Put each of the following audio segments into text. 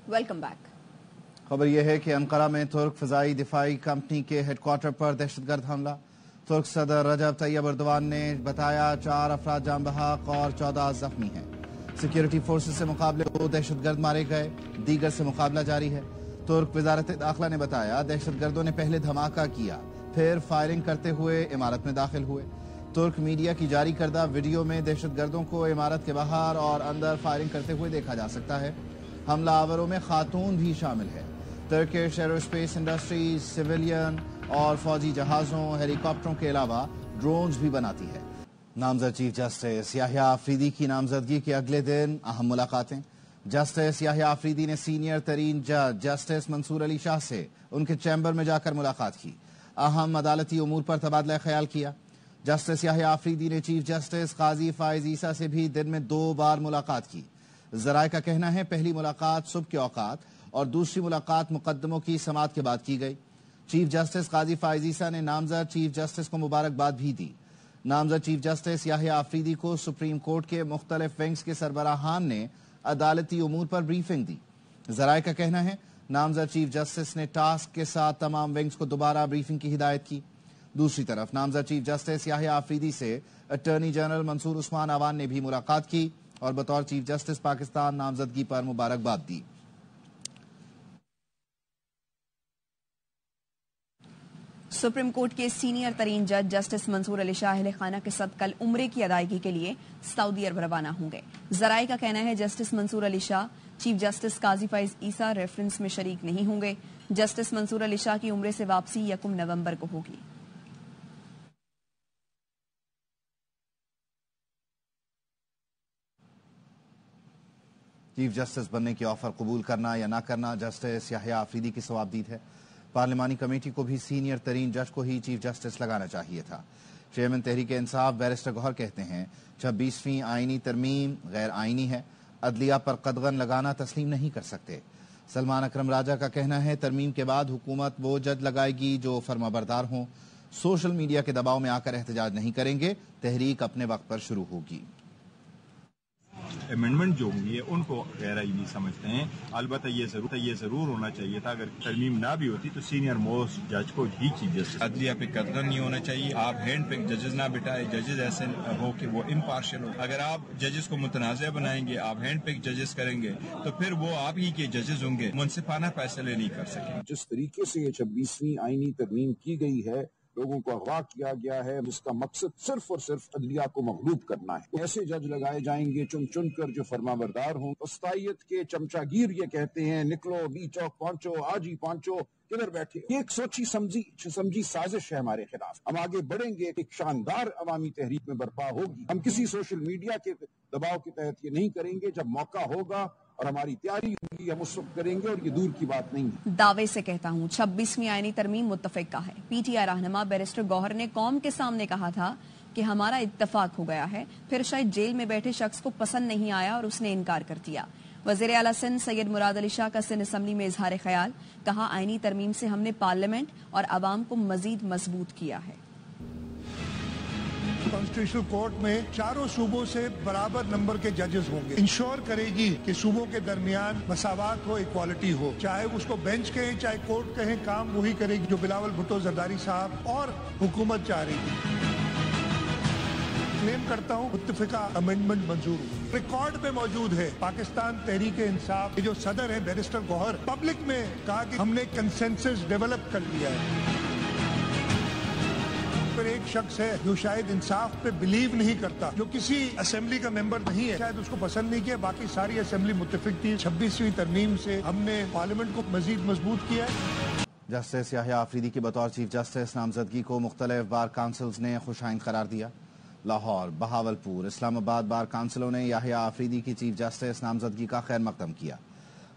Welcome back. खबर यह है कि अंकारा में तुर्क फजाई दिफाई कंपनी के हेडक्वार्टर पर दहशतगर्द हमला। तुर्क सदर रजब तैयब अर्दवान ने बताया 4 अफराद जान बहक और 14 जख्मी हैं। सिक्योरिटी फोर्सेस से मुकाबले 2 दहशतगर्द मारे गए, दीगर से मुकाबला जारी है। तुर्क वजारत दाखिला ने बताया दहशतगर्दों ने पहले धमाका किया, फिर फायरिंग करते हुए इमारत में दाखिल हुए। तुर्क मीडिया की जारी करदा वीडियो में दहशतगर्दों को इमारत के बाहर और अंदर फायरिंग करते हुए देखा जा सकता है। हमलावरों में खातून भी शामिल है। टर्किश एरोस्पेस इंडस्ट्री सिविलियन और फौजी जहाजों, हेलीकॉप्टरों के अलावा ड्रोन्स भी बनाती है। नामजद चीफ जस्टिस याहिया आफरीदी की नामजदगी के अगले दिन अहम मुलाकातें। जस्टिस याहिया आफरीदी ने सीनियर तरीन जज जस्टिस मंसूर अली शाह से उनके चैम्बर में जाकर मुलाकात की, अहम अदालती उमूर पर तबादला ख्याल किया। जस्टिस याहिया आफरीदी ने चीफ जस्टिस काजी फायज ईसा से भी दिन में 2 बार मुलाकात की। जराए का कहना है पहली मुलाकात सुबह के औकात और दूसरी मुलाकात मुकदमों की समाअत के बाद की गई। चीफ जस्टिस काजी फायज ईसा ने नामजद चीफ जस्टिस को मुबारकबाद भी दी। नामजद चीफ जस्टिस याहिया आफरीदी को सुप्रीम कोर्ट के मुख्तलिफ विंग्स के सरबराहान ने अदालती उमूर पर ब्रीफिंग दी। जराए का कहना है नामजद चीफ जस्टिस ने टास्क के साथ तमाम विंग्स को दोबारा ब्रीफिंग की हिदायत की। दूसरी तरफ नामजद चीफ जस्टिस याहिया आफरीदी से अटॉर्नी जनरल मंसूर उस्मान अवान ने भी मुलाकात की और बतौर चीफ जस्टिस पाकिस्तान नामजदगी पर मुबारकबाद दी। सुप्रीम कोर्ट के सीनियर तरीन जज जस्टिस मंसूर अली शाह अहले खाना के साथ कल उम्रे की अदायगी के लिए सऊदी अरब रवाना होंगे। जराए का कहना है justice Mansoor Ali Shah chief justice Qazi Faez Isa reference में शरीक नहीं होंगे। जस्टिस मंसूर अली शाह की उम्रे से वापसी 1 नवंबर को होगी। चीफ जस्टिस बनने की ऑफर कबूल करना या ना करना जस्टिस याहिया आफरीदी की सवाबदीद है। पार्लिमानी कमेटी को भी सीनियर तरीन जज को ही चीफ जस्टिस लगाना चाहिए था। चेयरमैन तहरीक इंसाफ बैरिस्टर गौहर कहते हैं 26वीं आईनी तरमीम गैर आईनी है, अदलिया पर कदगन लगाना तस्लीम नहीं कर सकते। सलमान अकरम राजा का कहना है तरमीम के बाद हुकूमत वो जज लगाएगी जो फर्माबरदार हों। सोशल मीडिया के दबाव में आकर एहतजाज नहीं करेंगे, तहरीक अपने वक्त पर शुरू होगी। अमेंडमेंट जो हुई है उनको गैर आईनी समझते हैं। अलबत्ता ये जरूर होना चाहिए था, अगर तरमीम ना भी होती तो सीनियर मोस्ट जज को ही चीफ जस्टिस। अदलिया पे कदर नहीं होना चाहिए। आप हैंड पिक जजेस ना बिठाए, जजेस ऐसे हो कि वो इम्पार्शियल हो। अगर आप जजेस को मुतनाज़ बनाएंगे, आप हैंड पिक जजेस करेंगे तो फिर वो आप ही के जजेस होंगे, मुनसिफाना फैसले नहीं कर सकेंगे। जिस तरीके से ये 26वीं आईनी तरमीम की गई है, लोगों को अगवा किया गया है, जिसका मकसद सिर्फ और सिर्फ अदलिया को मगलूब करना है। ऐसे जज लगाए जाएंगे चुन चुन कर जो फरमाबरदार हों। वस्तायत के चमचागीर ये कहते हैं निकलो बी चौक पहुंचो, आज ही पहुंचो, किधर बैठे। ये एक सोची समझी साजिश है हमारे खिलाफ। हम आगे बढ़ेंगे, एक शानदार अवामी तहरीक में बर्पा होगी। हम किसी सोशल मीडिया के दबाव के तहत ये नहीं करेंगे। जब मौका होगा और हमारी तैयारी होगी हम उस वक्त करेंगे, और ये दूर की बात नहीं है। दावे से कहता हूँ 26वीं आईनी तरमीम मुत्तफिक का है। पीटीआई रहनुमा बैरिस्टर गौहर ने कौम के सामने कहा था कि हमारा इत्तफाक हो गया है, फिर शायद जेल में बैठे शख्स को पसंद नहीं आया और उसने इनकार कर दिया। वजीर आला सिंध सैयद मुराद अली शाह का सिंध असम्बली में इजहार ख्याल, कहा आईनी तरमीम से हमने पार्लियामेंट और अवाम को मजीद मजबूत किया है। कॉन्स्टिट्यूशनल कोर्ट में चारों सूबों से बराबर नंबर के जजेस होंगे। इंश्योर करेगी कि सूबों के दरमियान मसावात हो, इक्वालिटी हो। चाहे उसको बेंच कहें चाहे कोर्ट कहें, काम वही करेगी जो बिलावल भुट्टो जरदारी साहब और हुकूमत चाह रही थी। क्लेम करता हूँ मुत्तफिका अमेंडमेंट मंजूर हुई, रिकॉर्ड पे मौजूद है। पाकिस्तान तहरीक इंसाफ के जो सदर है बैरिस्टर गौहर, पब्लिक में कहा कि हमने कंसेंसस डेवलप कर लिया है। पर एक शख्स है जो शायद इंसाफ पे बिलीव नहीं करता, जो किसी असेंबली का मेंबर नहीं है, शायद उसको पसंद नहीं किया। बाकी सारी असेंबली मुत्तफिक थी। 26वीं तरमीम से हमने पार्लियामेंट को मजीद मजबूत किया है। जस्टिस याहिया आफरीदी की बतौर चीफ जस्टिस नामजदगी को मुख्तलिफ बार काउंसिल्स ने खुशाइन करार दिया। लाहौर, बहावलपुर, इस्लामाबाद बार काउंसिलों ने याहिया आफरीदी की चीफ जस्टिस नामजदगी का खैर मकदम किया।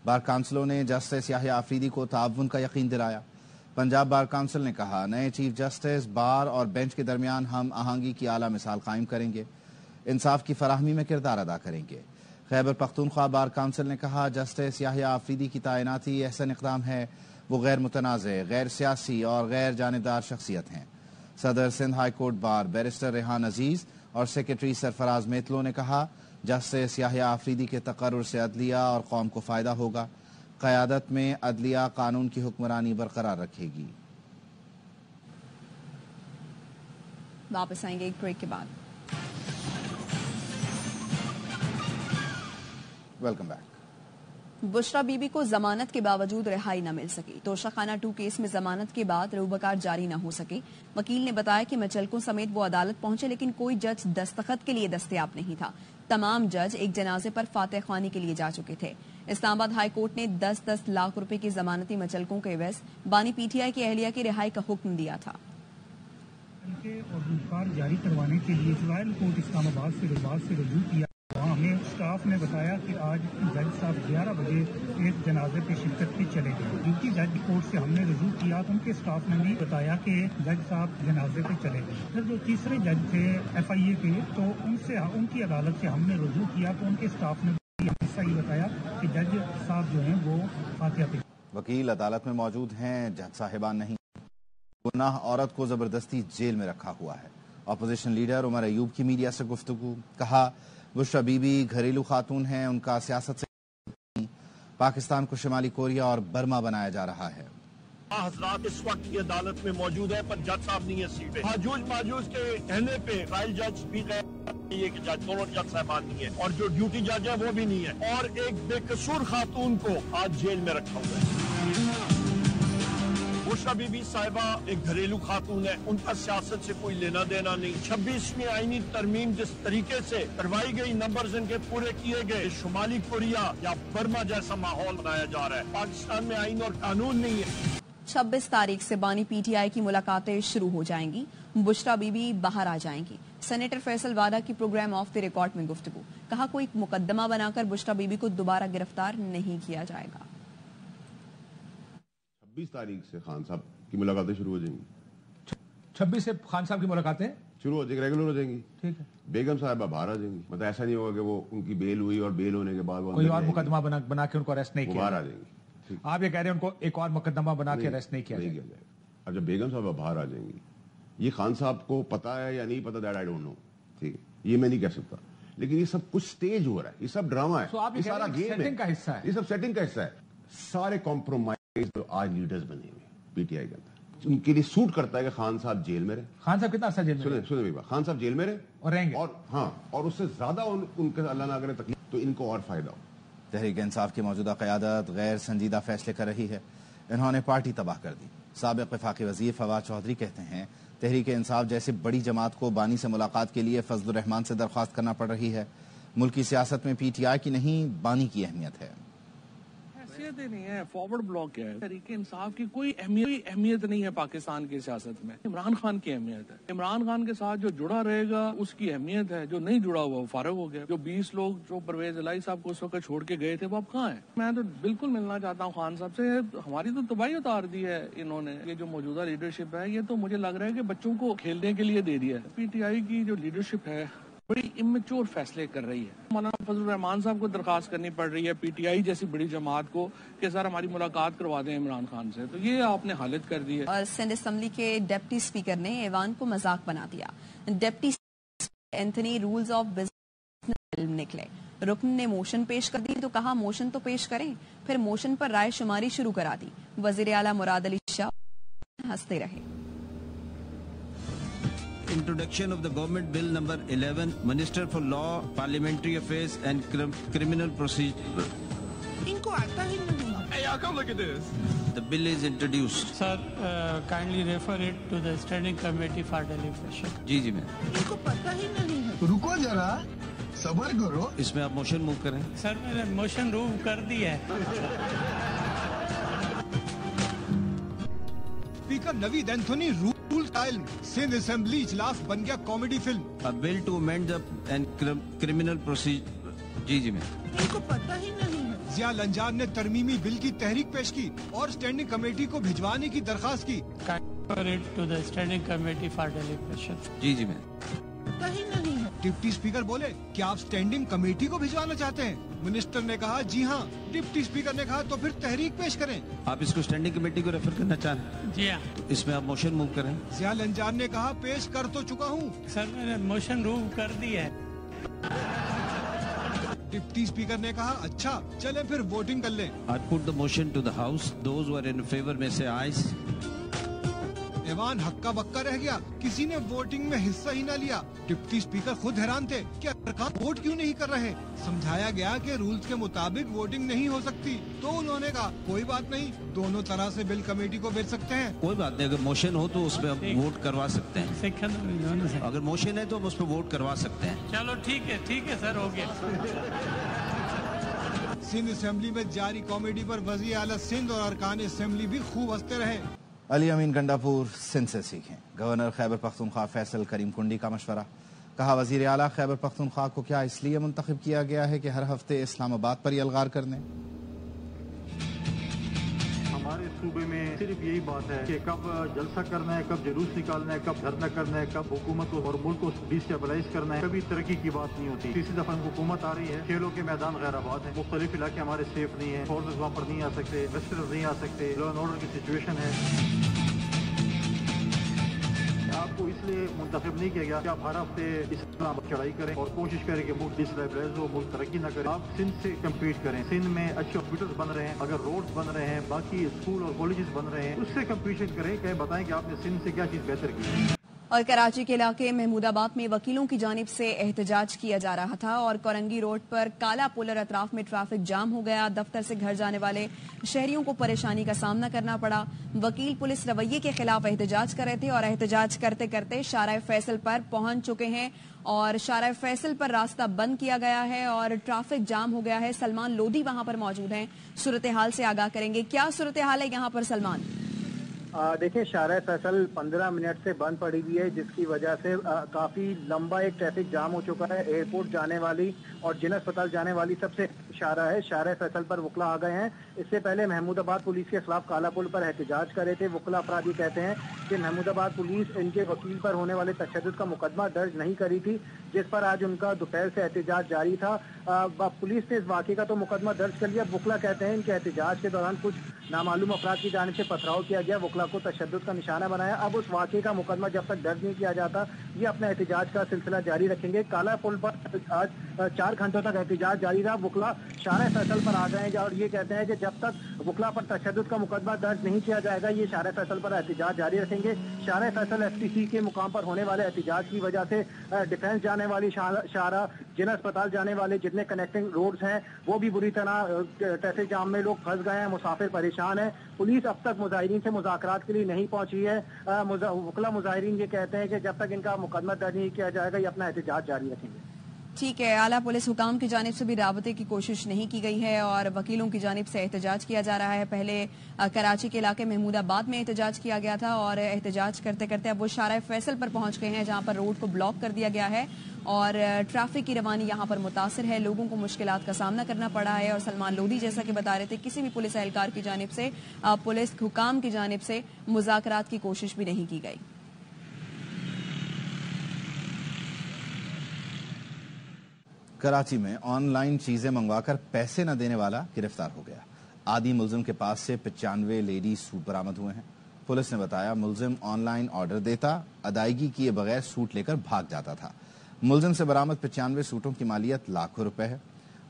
बार काउंसिलों ने जस्टिस याहिया आफरीदी को ताउन का यकीन दिलाया। पंजाब बार काउंसिल ने कहा नए चीफ जस्टिस बार और बेंच के दरमियान हम आहंगी की आला मिसाल कायम करेंगे, इंसाफ की फराहमी में किरदार अदा करेंगे। खैबर पख्तूनख्वा बार काउंसिल ने कहा जस्टिस याहिया आफरीदी की तैनाती ऐसा इक़दाम है वो गैर मुतनाज़े, गैर सियासी और गैर जानिबदार शख्सियत हैं। सदर Sindh high court bar barrister Rehan अजीज और सेक्रेटरी सरफराज मेतलो ने कहा जस्टिस याहिया आफरीदी के तकर्रुर से अदलिया और कौम को फायदा होगा। قیادت میں عدلیہ قانون کی حکمرانی برقرار رکھے گی۔ واپس آئیں گے ایک بریک کے بعد۔ Welcome back. Bushra Bibi کو ضمانت کے باوجود رہائی نہ مل سکی۔ توشہ خانہ 2 کیس میں ضمانت کے بعد روبکار جاری نہ ہو سکے۔ وکیل نے بتایا کہ مچلکوں سمیت وہ عدالت پہنچے لیکن کوئی جج دستخط کے لیے دستیاب نہیں تھا۔ تمام جج ایک جنازے پر فاتح خوانی کے لیے جا چکے تھے۔ اسلام آباد ہائی کورٹ نے 10-10 لاکھ روپے کی ضمانتی مچلکوں کے عوض بانی پی ٹی آئی کی اہلیہ کی رہائی کا حکم دیا تھا۔ اور روزگار جاری کروانے کے لیے رائل کورٹ اسلام آباد سے رجوع کیا۔ وہاں ہمیں اسٹاف نے بتایا کہ آج جج صاحب 11 بجے ایک جنازے پہ شرکت کے چلے گئے، کیونکہ جج کورٹ سے ہم نے رجوع کیا تو ان کے اسٹاف نے بھی بتایا کہ جج صاحب جنازے پہ چلے گئے۔ پھر جو تیسرے جج تھے ایف آئی اے کے، تو ان کی عدالت سے ہم نے رجوع کیا تو ان کے اسٹاف نے بھی صحیح بتایا کہ جج صاحب جو ہیں وہ فاتحہ پہ۔ وکیل عدالت میں موجود ہیں، جج صاحبان نہیں۔ گناہ عورت کو زبردستی جیل میں رکھا ہوا ہے۔ اپوزیشن لیڈر عمر ایوب کی میڈیا سے گفتگو، کہا بشرا بی بی گھریلو خاتون ہیں، ان کا سیاست سے پاکستان کو شمالی کوریا اور برما بنایا جا رہا ہے۔ حضرات اس وقت کی عدالت میں موجود ہے پر جج صاحب نہیں ہے سیٹ پہ۔ حاجوج ماجوج کے کہنے پہ ٹرائل جج بھی گئے، یہ کہ جج دونوں جج صاحبان نہیں ہے اور جو ڈیوٹی جج ہے وہ بھی نہیں ہے، اور ایک بے قصور خاتون کو آج جیل میں رکھا ہوا ہے۔ بشرا بی بی صاحبہ ایک گھریلو خاتون ہے، ان کا سیاست سے کوئی لینا دینا نہیں۔ 26ویں آئینی ترمیم جس طریقے سے کروائی گئی، نمبرز ان کے پورے کیے گئے، شمالی کوریا یا برما جیسا ماحول بنایا جا رہا ہے۔ پاکستان میں آئین اور قانون نہیں ہے۔ 26 تاریخ سے بانی پی ٹی آئی کی ملاقاتیں شروع ہو جائیں گی۔ بشرا بی بی باہر آ جائیں گی۔ سینیٹر فیصل وادہ کی پروگرام آف دی ریکارڈ میں گفتگو، کہا کوئی مقدمہ بنا کر بشرا بی بی کو دوبارہ گرفتار نہیں کیا جائے گا۔ 26 تاریخ سے خان صاحب کی ملاقاتیں شروع ہو جائیں گی۔ 26 سے خان صاحب کی ملاقاتیں شروع ہو جائیں گی، ریگولر ہو جائیں گی۔ ٹھیک ہے۔ بیگم صاحبہ باہر آ جائیں گی، مطلب ایسا نہیں ہوگا کہ وہ ان کی بیل ہوئی اور بیل ہونے کے بعد کوئی اور مقدمہ بنا کے ان کو اریسٹ نہیں کیا باہر آ جائیں گی۔ آپ یہ کہہ رہے ہیں ان کو ایک اور مقدمہ بنا کے اریسٹ نہیں کیا جائے گا۔ اب جب بیگم صاحبہ باہر آ جائیں گی، یہ خان صاحب کو پتا ہے یا نہیں پتا، دیٹ آئی ڈونٹ نو، ٹھیک ہے، یہ میں نہیں کہہ سکتا، لیکن یہ سب کچھ سٹیج ہو رہا ہے، یہ سب ڈرامہ ہے، یہ سارا گیم ہے، سیٹنگ کا حصہ ہے، یہ سب سیٹنگ کا حصہ ہے۔ سارے کمپرومائز جو آج لیڈرز بنے ہوئے پی ٹی آئی کے اندر، ان کے لیے سوٹ کرتا ہے کہ خان صاحب جیل میں رہے۔ خان صاحب کتنا عرصہ جیل میں رہے؟ سنیں خان صاحب جیل میں رہے اور رہیں گے، اور ہاں، اور اس سے زیادہ ان کے اللہ نہ کرے تکلیف تو ان کو اور فائدہ ہو۔ تحریک انصاف کی موجودہ قیادت غیر سنجیدہ فیصلے کر رہی ہے، انہوں نے پارٹی تباہ کر دی۔ سابق وفاقی وزیر فواد چودھری کہتے ہیں تحریک انصاف جیسی بڑی جماعت کو بانی سے ملاقات کے لیے فضل الرحمان سے درخواست کرنا پڑ رہی ہے۔ ملکی سیاست میں پی ٹی آئی کی نہیں، بانی کی اہمیت ہے۔ حیثیت ہی نہیں ہے، فارورڈ بلاک کیا ہے، تحریک انصاف کی کوئی اہمیت نہیں ہے پاکستان کی سیاست میں۔ عمران خان کی اہمیت ہے، عمران خان کے ساتھ جو جڑا رہے گا اس کی اہمیت ہے، جو نہیں جڑا ہوا وہ فارغ ہو گیا۔ جو 20 لوگ جو پرویز الہی صاحب کو اس وقت چھوڑ کے گئے تھے وہ اب کہاں ہیں؟ میں تو بالکل ملنا چاہتا ہوں خان صاحب سے، ہماری تو تباہی اتار دی ہے انہوں نے۔ یہ جو موجودہ لیڈرشپ ہے یہ تو مجھے لگ رہا ہے کہ بچوں کو کھیلنے کے لیے دے دیا ہے۔ پی ٹی آئی کی جو لیڈرشپ ہے بڑی امیچور فیصلے کر رہی ہے۔ مولانا فضل الرحمان صاحب کو درخواست کرنی پڑ رہی ہے پی ٹی آئی جیسی بڑی جماعت کو کہ سر ہماری ملاقات کروا دیں عمران خان سے، تو یہ آپ نے حالت کر دی ہے۔ اور سندھ اسمبلی کے ڈپٹی اسپیکر نے ایوان کو مذاق بنا دیا۔ Deputy speaker Anthony rules of business نکلے، رکن نے موشن پیش کر دی تو کہا موشن تو پیش کریں، پھر موشن پر رائے شماری شروع کرا دی۔ وزیر اعلیٰ مراد علی شاہ ہنستے رہے۔ Introduction of the government bill number 11, Minister for Law, Parliamentary Affairs and Criminal Procedure. Inko aata hi nahi. Hey, y'all come look at this. The bill is introduced. Sir, kindly refer it to the Standing Committee for Deliberation. G ma'am. Inko pata hi nahi hai. رکو ذرا، صبر کرو۔ اس میں آپ motion move کریں۔ Sir, میں نے motion move کر دی ہے۔ اسپیکر نوید اینتھونی رول ٹائل، سندھ اسمبلی اجلاس بن گیا comedy film. A bill to amend the criminal procedure. جی ma'am. ان کو پتہ ہی نہیں ہے۔ ضیاء لنجار نے ترمیمی بل کی تحریک پیش کی اور اسٹینڈنگ کمیٹی کو بھجوانے کی درخواست کی۔ to the Standing Committee for Deliberation. G ma'am. پتہ ہی نہیں ہے۔ ڈپٹی اسپیکر بولے کیا آپ اسٹینڈنگ کمیٹی کو بھجوانا چاہتے ہیں؟ منسٹر نے کہا جی ہاں۔ ڈپٹی اسپیکر نے کہا تو پھر تحریک پیش کریں۔ آپ اس کو اسٹینڈنگ کمیٹی کو ریفر کرنا چاہ رہے ہیں؟ جی ہاں۔ اس میں آپ موشن موو کریں۔ ضیاء لنجار نے کہا پیش کر تو چکا ہوں۔ سر میں نے موشن موو کر دی ہے۔ डिप्टी स्पीकर ने कहा अच्छा चले फिर वोटिंग कर लें। I put the motion to the House. Those who are in favor may say ayes. ऐवान हक्का बक्का रह गया, किसी ने वोटिंग में हिस्सा ही न लिया। डिप्टी स्पीकर खुद हैरान थे कि अरकान वोट क्यों नहीं कर रहे। समझाया गया कि रूल्स के मुताबिक वोटिंग नहीं हो सकती, तो उन्होंने कहा कोई बात नहीं, दोनों तरह से बिल कमेटी को भेज सकते हैं। कोई बात नहीं, अगर मोशन हो तो उस पर हम वोट करवा सकते हैं। अगर मोशन है तो हम उस पर वोट करवा सकते हैं। चलो ठीक है सर, हो गया। सिंध असेंबली में जारी कॉमेडी पर वज़ीर आला सिंध और अरकान असेंबली भी खूब हंसते रहे। अली अमीन गंडापुर सिंध से सीखें। गवर्नर खैबर पख्तूनख्वा फैसल करीम कुंडी का मशवरा। कहा वज़ीर आला खैबर पख्तूनख्वा को क्या इसलिए मुंतखब किया गया है कि हर हफ्ते इस्लामाबाद पर अलगार करने। हमारे सूबे में सिर्फ यही बात है कि कब जलसा करना है, कब जुलूस निकालना है, कब धरना करना है, कब हुकूमत और मुल्क को डिस्टेबलाइज करना है। कभी तरक्की की बात नहीं होती। तीसरी दफा हुकूमत आ रही है, खेलों के मैदान गैर आबाद है, मुख्तलिफ इलाके हमारे सेफ नहीं है, फोर्सेज वहाँ पर नहीं आ सकते, वेस्टर्न नहीं आ सकते, लॉ एंड ऑर्डर की सिचुएशन है। आपको इसलिए मुंतखब नहीं किया गया कि आप हर हफ्ते इस्लाम पर चढ़ाई करें और कोशिश करें कि मुल्क डिस्टेबलाइज हो, मुल्क तरक्की न करे। आप सिंध से कम्पीट करें। सिंध में अच्छे हॉस्पिटल्स बन रहे हैं, अगर रोड्स बन रहे हैं, बाकी स्कूल और कॉलेजेस बन रहे हैं, उससे कम्पीशन करें। कहीं बताएं कि आपने सिंध से क्या चीज़ बेहतर की। और कराची के इलाके महमूदाबाद में वकीलों की जानिब से एहतजाज किया जा रहा था और कोरंगी रोड पर काला पुलर अतराफ में ट्रैफिक जाम हो गया। दफ्तर से घर जाने वाले शहरियों को परेशानी का सामना करना पड़ा। वकील पुलिस रवैये के खिलाफ एहतजाज कर रहे थे और एहतजाज करते करते शारा फैसल पर पहुंच चुके हैं और शारा फैसल पर रास्ता बंद किया गया है और ट्रैफिक जाम हो गया है। सलमान लोधी वहां पर मौजूद हैं, सूरत हाल से आगाह करेंगे। क्या सूरत हाल है यहाँ पर सलमान? देखिए, शारा फैसल 15 मिनट से बंद पड़ी हुई है, जिसकी वजह से काफी लंबा एक ट्रैफिक जाम हो चुका है। एयरपोर्ट जाने वाली और जिला अस्पताल जाने वाली सबसे शारा है। शारा फैसल पर वकला आ गए हैं। इससे पहले महमूदाबाद पुलिस के खिलाफ काला पुल पर एहतजाज कर रहे थे। वकला अपराधी कहते हैं कि महमूदाबाद पुलिस इनके वकील पर होने वाले तशद्दुद का मुकदमा दर्ज नहीं करी थी, जिस पर आज उनका दोपहर से एहतजाज जारी था। पुलिस ने इस वाक़े का तो मुकदमा दर्ज कर लिया। वकला कहते हैं इनके एहतजाज के दौरान कुछ नामालूम अफराद की जानिब से पथराव किया गया, वकला को तशद्दुद का निशाना बनाया। अब उस वाक़े का मुकदमा जब तक दर्ज नहीं किया जाता, ये अपना एहतजाज का सिलसिला जारी रखेंगे। काला पुल पर आज 4 घंटों तक एहतजाज जारी रहा। वकला शारा फैसल पर आ गए हैं और ये कहते हैं कि जब तक वकला पर तशद्दुद का मुकदमा दर्ज नहीं किया जाएगा, ये शारा फैसल पर एहतजाज जारी रखेंगे। शारा फैसल FTC के मुकाम पर होने वाले एहतजाज की वजह से डिफेंस जाने वाली शारा, जिला अस्पताल जाने वाले जितने कनेक्टिंग रोड्स हैं वो भी बुरी तरह ट्रैफिक जाम में लोग फंस गए हैं, मुसाफिर परेशान है। पुलिस अब तक मुजाहिरीन से मुज़ाकरात के लिए नहीं पहुंची है। वकला मुजाहिरीन ये कहते हैं कि जब तक इनका मुकदमा दर्ज नहीं किया जाएगा, ये अपना एहतजाज जारी रखेंगे। ठीक है, आला पुलिस हुकाम की जानिब से भी राबते की कोशिश नहीं की गई है और वकीलों की जानिब से एहतजाज किया जा रहा है। पहले कराची के इलाके महमूदाबाद में एहतजाज किया गया था और एहतजाज करते करते अब वो शारा फैसल पर पहुंच गए हैं, जहां पर रोड को ब्लॉक कर दिया गया है और ट्रैफिक की रवानी यहां पर मुतासिर है। लोगों को मुश्किलात का सामना करना पड़ा है और सलमान लोधी जैसा कि बता रहे थे, किसी भी पुलिस एहलकार की जानिब से, पुलिस हुकाम की जानिब से मुज़ाकरात की कोशिश भी नहीं की गई। कराची में ऑनलाइन चीजें मंगवाकर पैसे न देने वाला गिरफ्तार हो गया। आदि मुलजिम के पास से 95 लेडीज सूट बरामद हुए हैं। पुलिस ने बताया मुलजिम ऑनलाइन ऑर्डर देता, अदायगी किए बगैर सूट लेकर भाग जाता था। मुलजिम से बरामद 95 सूटों की मालियत लाखों रुपए है।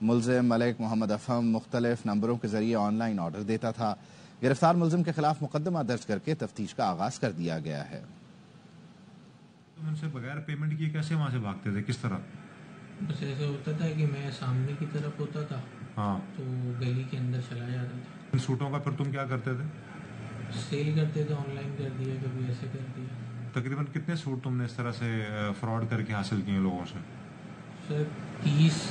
मुलजिम मलिक मोहम्मद अफहम मुख्तलिफ नंबरों के जरिए ऑनलाइन ऑर्डर देता था। गिरफ्तार मुलजिम के खिलाफ मुकदमा दर्ज करके तफ्तीश का आगाज कर दिया गया है। उनसे बगैर पेमेंट किए कैसे वहां से भागते थे, किस तरह? बस ऐसे होता था कि मैं सामने की तरफ होता था, हाँ, तो गली के अंदर चला जाता था। इन सूटों का फिर तुम क्या करते थे? सेल करते थे, ऑनलाइन कर दिया, कभी ऐसे कर दिया। तकरीबन कितने सूट तुमने इस तरह से फ्रॉड करके हासिल किए लोगों से? सर 30,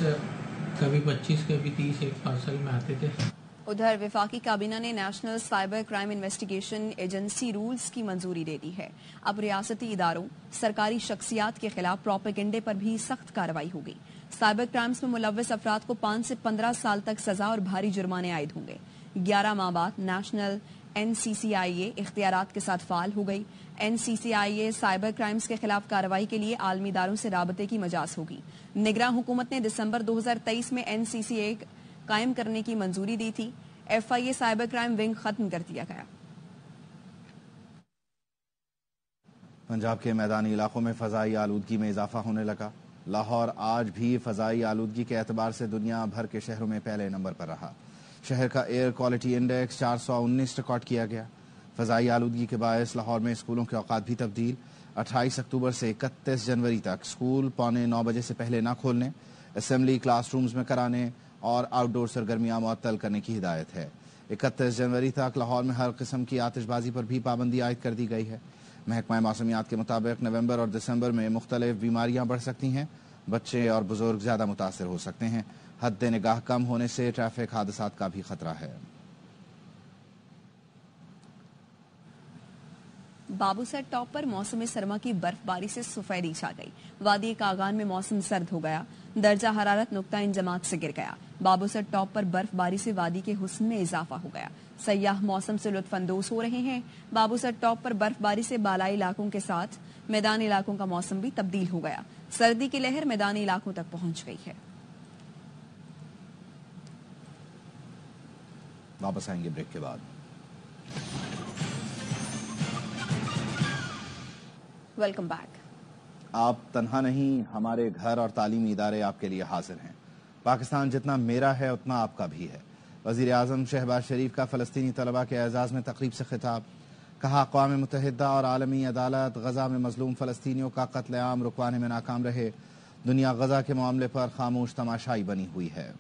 कभी 25, कभी 30 एक पार्सल में आते थे। उधर वफाकी काबीना ने national cyber crime investigation agency rules की मंजूरी दे दी है। अब रियासती इदारों, सरकारी शख्सियात के खिलाफ प्रोपेगेंडे पर भी सख्त कार्रवाई होगी। साइबर क्राइम्स में मुलव्वस अफराद को 5 से 15 साल तक सजा और भारी जुर्माने आयद होंगे। 11 माह बाद नेशनल NCCIA इख्तियारात के साथ फाल हो गई। NCCIA साइबर क्राइम्स के खिलाफ कार्रवाई के लिए आलमी इदारों से राबते की मजाज होगी। निगरान हुकूमत ने दिसंबर 2023 में NCCIA कायम करने की मंजूरी दी थी। FIA साइबर क्राइम विंग खत्म कर दिया गया। पंजाब के मैदानी इलाकों में फजाई आलूदगी में इजाफा होने लगा। لاہور آج بھی فضائی آلودگی کے اعتبار سے دنیا بھر کے شہروں میں پہلے نمبر پر رہا. شہر کا ایئر کوالٹی انڈیکس 419 ریکارڈ کیا گیا. فضائی آلودگی کے باعث لاہور میں اسکولوں کے اوقات بھی تبدیل. 28 اکتوبر سے 31 جنوری تک اسکول 8:45 بجے سے پہلے نہ کھولنے، اسمبلی کلاس رومز میں کرانے اور آؤٹ ڈور سرگرمیاں معطل کرنے کی ہدایت ہے. 31 جنوری تک لاہور میں ہر قسم کی آتش بازی پر بھی پابندی عائد کر دی گئی ہے. محکمہ موسمیات کے مطابق نومبر اور دسمبر میں مختلف بیماریاں بڑھ سکتی ہیں. بچے اور بزرگ زیادہ متاثر ہو سکتے ہیں. حد نگاہ کم ہونے سے ٹریفک حادثات کا بھی خطرہ ہے. بابو سر ٹاپ پر موسم سرما کی برف باری سے سفیدی چھا گئی. وادی کاغان میں موسم سرد ہو گیا. درجہ حرارت نقطہ انجماد سے گر گیا. بابو سر ٹاپ پر برف باری سے وادی کے حسن میں اضافہ ہو گیا. سیاح موسم سے لطف اندوز ہو رہے ہیں. بابو سر ٹاپ پر برف باری سے بالائی علاقوں کے ساتھ میدانی علاقوں کا موسم بھی تبدیل ہو گیا. سردی کی لہر میدانی علاقوں تک پہنچ گئی ہے. واپس آئیں گے بریک کے بعد. Welcome back. آپ تنہا نہیں، ہمارے گھر اور تعلیمی ادارے آپ کے لیے حاضر ہیں. پاکستان جتنا میرا ہے اتنا آپ کا بھی ہے. وزیر اعظم شہباز شریف کا فلسطینی طلباء کے اعزاز میں تقریب سے خطاب. کہا اقوام متحدہ اور عالمی عدالت غزہ میں مظلوم فلسطینیوں کا قتل عام رکوانے میں ناکام رہے. دنیا غزہ کے معاملے پر خاموش تماشائی بنی ہوئی ہے.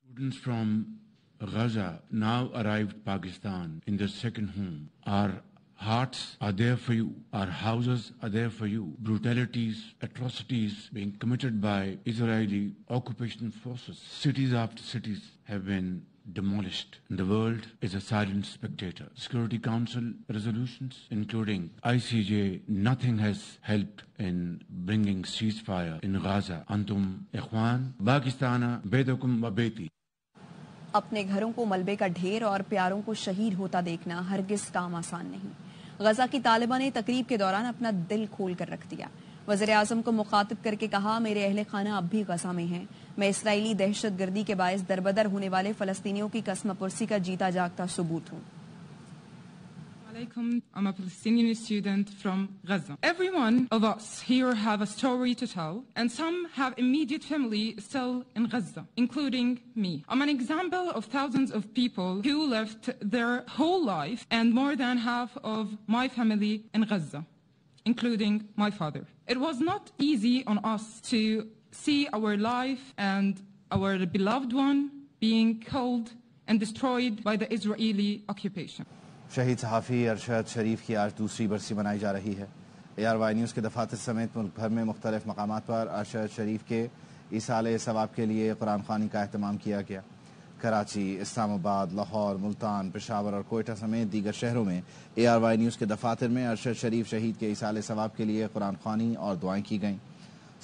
Students from Gaza now arrived Pakistan in their second home. Our hearts are there for you. Our houses are there for you. Brutalities, atrocities being committed by Israeli occupation forces. Cities after cities have been demolished. And the world is a silent spectator. Security Council resolutions, including ICJ, nothing has helped in bringing ceasefire in Gaza. Antum ikhwan, Pakistana, bedakum wa beti. اپنے گھروں کو ملبے کا ڈھیر اور پیاروں کو شہید ہوتا دیکھنا ہرگز کام آسان نہیں. غزہ کی طالبہ نے تقریب کے دوران اپنا دل کھول کر رکھ دیا. وزیر اعظم کو مخاطب کر کے کہا، میرے اہل خانہ اب بھی غزہ میں ہیں. میں اسرائیلی دہشت گردی کے باعث دربدر ہونے والے فلسطینیوں کی قسم پرسی کا جیتا جاگتا ثبوت ہوں. I'm a Palestinian student from Gaza. Every one of us here have a story to tell, and some have immediate family still in Gaza, including me. I'm an example of thousands of people who left their whole life and more than half of my family in Gaza, including my father. It was not easy on us to see our life and our beloved one being killed and destroyed by the Israeli occupation. شہید صحافی ارشد شریف کی آج دوسری برسی منائی جا رہی ہے. ARY نیوز کے دفاتر سمیت ملک بھر میں مختلف مقامات پر ارشد شریف کے ایصال ثواب کے لیے قرآن خوانی کا اہتمام کیا گیا. کراچی، اسلام آباد، لاہور، ملتان، پشاور اور کوئٹہ سمیت دیگر شہروں میں ARY نیوز کے دفاتر میں ارشد شریف شہید کے ایصال ثواب کے لیے قرآن خوانی اور دعائیں کی گئیں.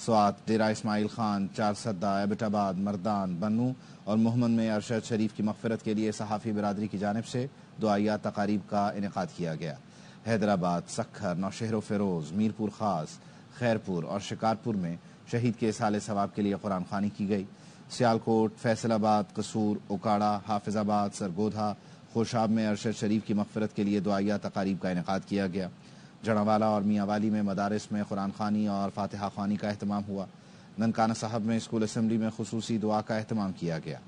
سوات، ڈیرہ اسماعیل خان، چارسدہ، ایبٹ آباد، مردان، بنو اور محمد میں ارشد شریف کی مغفرت کے لیے صحافی برادری کی جانب سے دعائیہ تقاریب کا انعقاد کیا گیا. حیدرآباد، سکھر، نوشہر و فیروز، میرپور خاص، خیرپور اور شکارپور میں شہید کے ایصال ثواب کے لیے قرآن خوانی کی گئی. سیالکوٹ، فیصل آباد، قصور، اوکاڑا، حافظ آباد، سرگودھا، خوشاب میں ارشد شریف کی مغفرت کے لیے دعائیہ تقاریب کا انعقاد کیا گیا. جڑاوالا اور میاں والی میں مدارس میں قرآن خوانی اور فاتحہ خوانی کا اہتمام ہوا. ننکانہ صاحب میں اسکول اسمبلی میں خصوصی دعا کا اہتمام کیا گیا.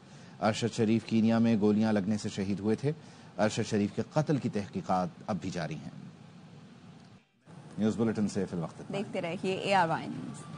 ارشد شریف کینیا میں گولیاں لگنے سے شہید ہوئے تھے. ارشد شریف کے قتل کی تحقیقات اب بھی جاری ہیں. نیوز بلیٹن سے فی الوقت دیکھتے رہیے ARY نیوز.